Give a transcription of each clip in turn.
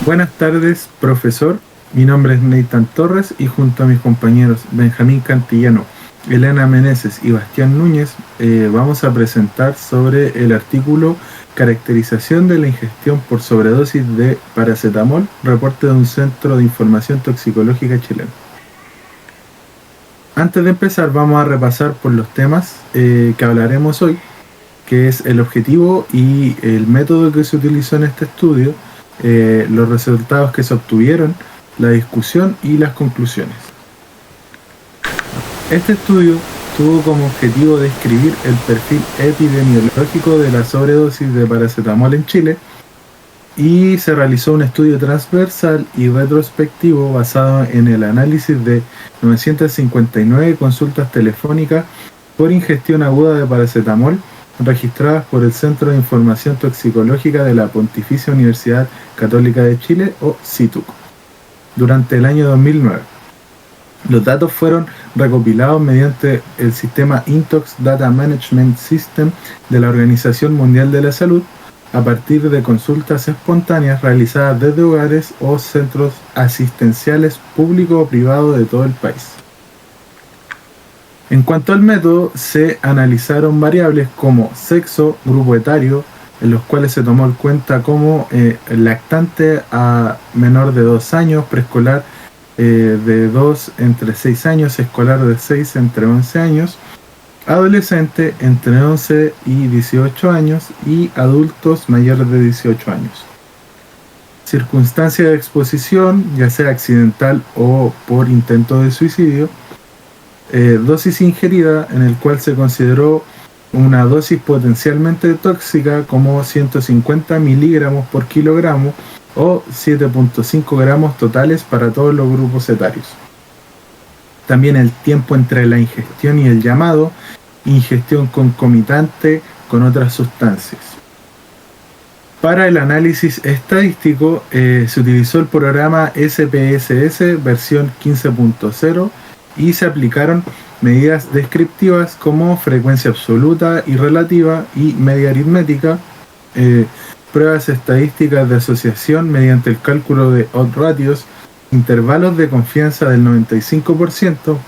Buenas tardes, profesor. Mi nombre es Nathan Torres y junto a mis compañeros Benjamín Cantillano, Elena Meneses y Bastián Núñez vamos a presentar sobre el artículo Caracterización de la ingestión por sobredosis de paracetamol, reporte de un centro de información toxicológica chileno. Antes de empezar vamos a repasar por los temas que hablaremos hoy, que es el objetivo y el método que se utilizó en este estudio, los resultados que se obtuvieron, la discusión y las conclusiones. Este estudio tuvo como objetivo describir el perfil epidemiológico de la sobredosis de paracetamol en Chile y se realizó un estudio transversal y retrospectivo basado en el análisis de 959 consultas telefónicas por ingestión aguda de paracetamol registradas por el Centro de Información Toxicológica de la Pontificia Universidad Católica de Chile, o CITUC, durante el año 2009. Los datos fueron recopilados mediante el sistema Intox Data Management System de la Organización Mundial de la Salud a partir de consultas espontáneas realizadas desde hogares o centros asistenciales públicos o privados de todo el país. En cuanto al método, se analizaron variables como sexo, grupo etario, en los cuales se tomó en cuenta como lactante a menor de 2 años, preescolar de 2 entre 6 años, escolar de 6 entre 11 años, adolescente entre 11 y 18 años y adultos mayores de 18 años. Circunstancia de exposición, ya sea accidental o por intento de suicidio. Dosis ingerida, en el cual se consideró una dosis potencialmente tóxica como 150 miligramos por kilogramo o 7.5 gramos totales para todos los grupos etarios. También el tiempo entre la ingestión y el llamado ingestión concomitante con otras sustancias. Para el análisis estadístico se utilizó el programa SPSS versión 15.0 y se aplicaron medidas descriptivas como frecuencia absoluta y relativa y media aritmética, pruebas estadísticas de asociación mediante el cálculo de odds ratios, intervalos de confianza del 95%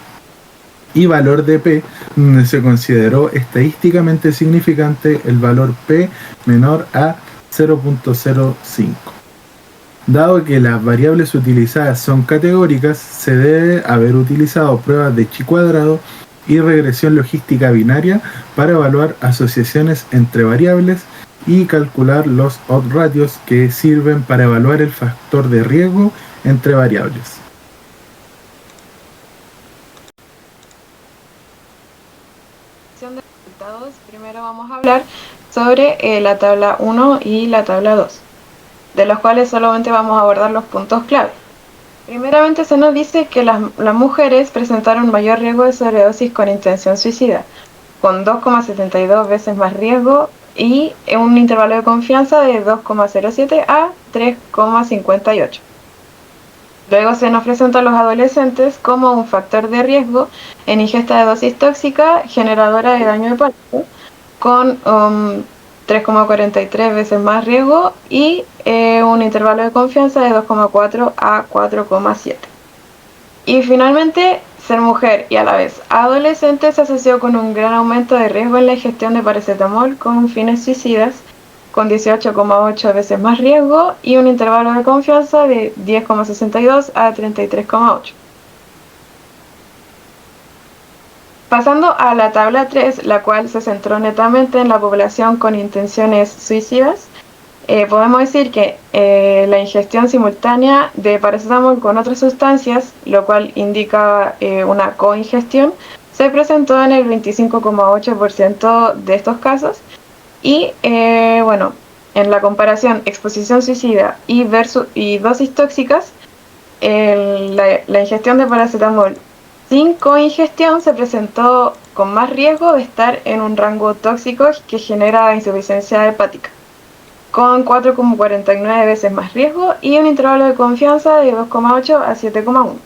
y valor de P, donde se consideró estadísticamente significante el valor P menor a 0.05. Dado que las variables utilizadas son categóricas, se debe haber utilizado pruebas de chi cuadrado y regresión logística binaria para evaluar asociaciones entre variables y calcular los odds ratios que sirven para evaluar el factor de riesgo entre variables. De resultados, primero vamos a hablar sobre la tabla 1 y la tabla 2, de los cuales solamente vamos a abordar los puntos clave. Primeramente se nos dice que las mujeres presentaron mayor riesgo de sobredosis con intención suicida, con 2,72 veces más riesgo y un intervalo de confianza de 2,07 a 3,58. Luego se nos presentan los adolescentes como un factor de riesgo en ingesta de dosis tóxica generadora de daño hepático, con 3,43 veces más riesgo y un intervalo de confianza de 2,4 a 4,7. Y finalmente, ser mujer y a la vez adolescente se asoció con un gran aumento de riesgo en la ingestión de paracetamol con fines suicidas, con 18,8 veces más riesgo y un intervalo de confianza de 10,62 a 33,8. Pasando a la tabla 3, la cual se centró netamente en la población con intenciones suicidas, podemos decir que la ingestión simultánea de paracetamol con otras sustancias, lo cual indica una coingestión, se presentó en el 25,8% de estos casos. Y bueno, en la comparación exposición suicida y dosis tóxicas, la ingestión de paracetamol sin coingestión se presentó con más riesgo de estar en un rango tóxico que genera insuficiencia hepática, con 4,49 veces más riesgo y un intervalo de confianza de 2,8 a 7,1.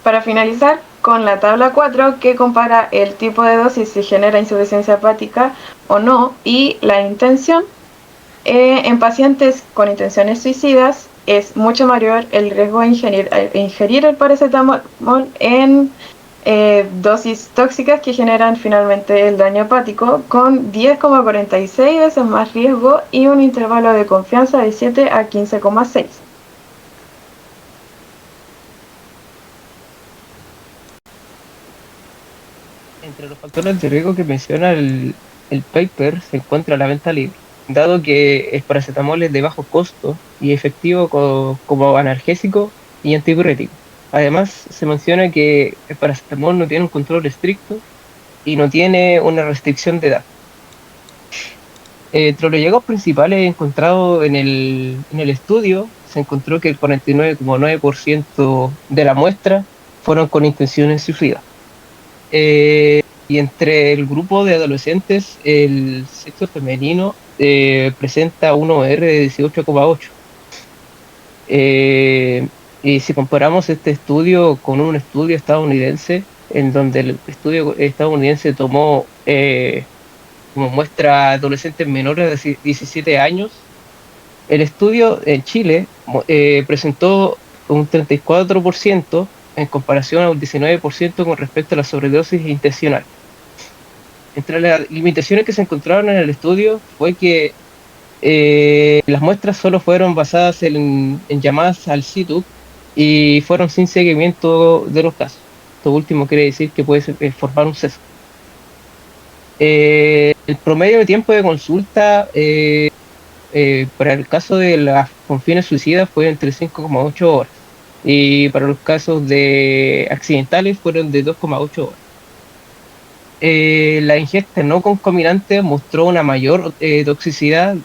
Para finalizar, con la tabla 4, que compara el tipo de dosis si genera insuficiencia hepática o no y la intención, En pacientes con intenciones suicidas es mucho mayor el riesgo de ingerir el paracetamol en dosis tóxicas que generan finalmente el daño hepático, con 10,46 veces más riesgo y un intervalo de confianza de 7 a 15,6. Entre los factores de riesgo que menciona el paper se encuentra la venta libre, dado que el paracetamol es de bajo costo y efectivo como analgésico y antipirético. Además, se menciona que el paracetamol no tiene un control estricto y no tiene una restricción de edad. Entre los hallazgos principales encontrados en el estudio, se encontró que el 49,9% de la muestra fueron con intenciones suicidas. Y entre el grupo de adolescentes, el sexo femenino presenta un OR de 18,8. Y si comparamos este estudio con un estudio estadounidense, en donde el estudio estadounidense tomó como muestra adolescentes menores de 17 años, el estudio en Chile presentó un 34% en comparación a un 19% con respecto a la sobredosis intencional. Entre las limitaciones que se encontraron en el estudio fue que las muestras solo fueron basadas en llamadas al CITUC y fueron sin seguimiento de los casos. Esto último quiere decir que puede formar un sesgo. El promedio de tiempo de consulta para el caso de las con fines suicidas fue entre 5,8 horas y para los casos de accidentales fueron de 2,8 horas. La ingesta no concomitante mostró una mayor toxicidad,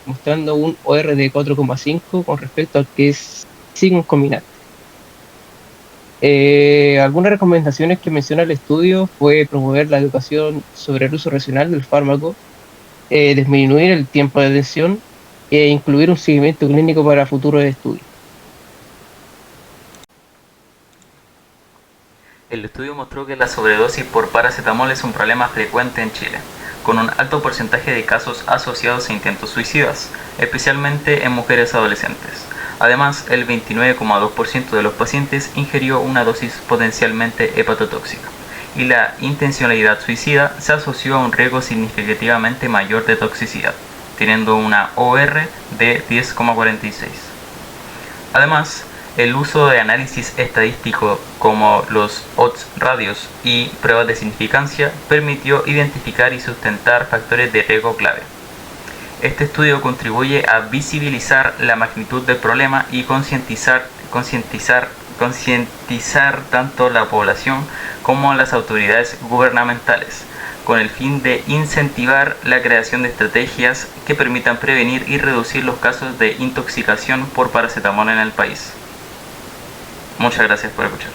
mostrando un OR de 4,5 con respecto al que es sin concomitante. Algunas recomendaciones que menciona el estudio fue promover la educación sobre el uso racional del fármaco, disminuir el tiempo de atención e incluir un seguimiento clínico para futuros estudios. El estudio mostró que la sobredosis por paracetamol es un problema frecuente en Chile, con un alto porcentaje de casos asociados a intentos suicidas, especialmente en mujeres adolescentes. Además, el 29,2% de los pacientes ingirió una dosis potencialmente hepatotóxica, y la intencionalidad suicida se asoció a un riesgo significativamente mayor de toxicidad, teniendo una OR de 10,46. Además, el uso de análisis estadístico como los odds radios y pruebas de significancia permitió identificar y sustentar factores de riesgo clave. Este estudio contribuye a visibilizar la magnitud del problema y concientizar tanto la población como a las autoridades gubernamentales, con el fin de incentivar la creación de estrategias que permitan prevenir y reducir los casos de intoxicación por paracetamol en el país. Muchas gracias por escuchar.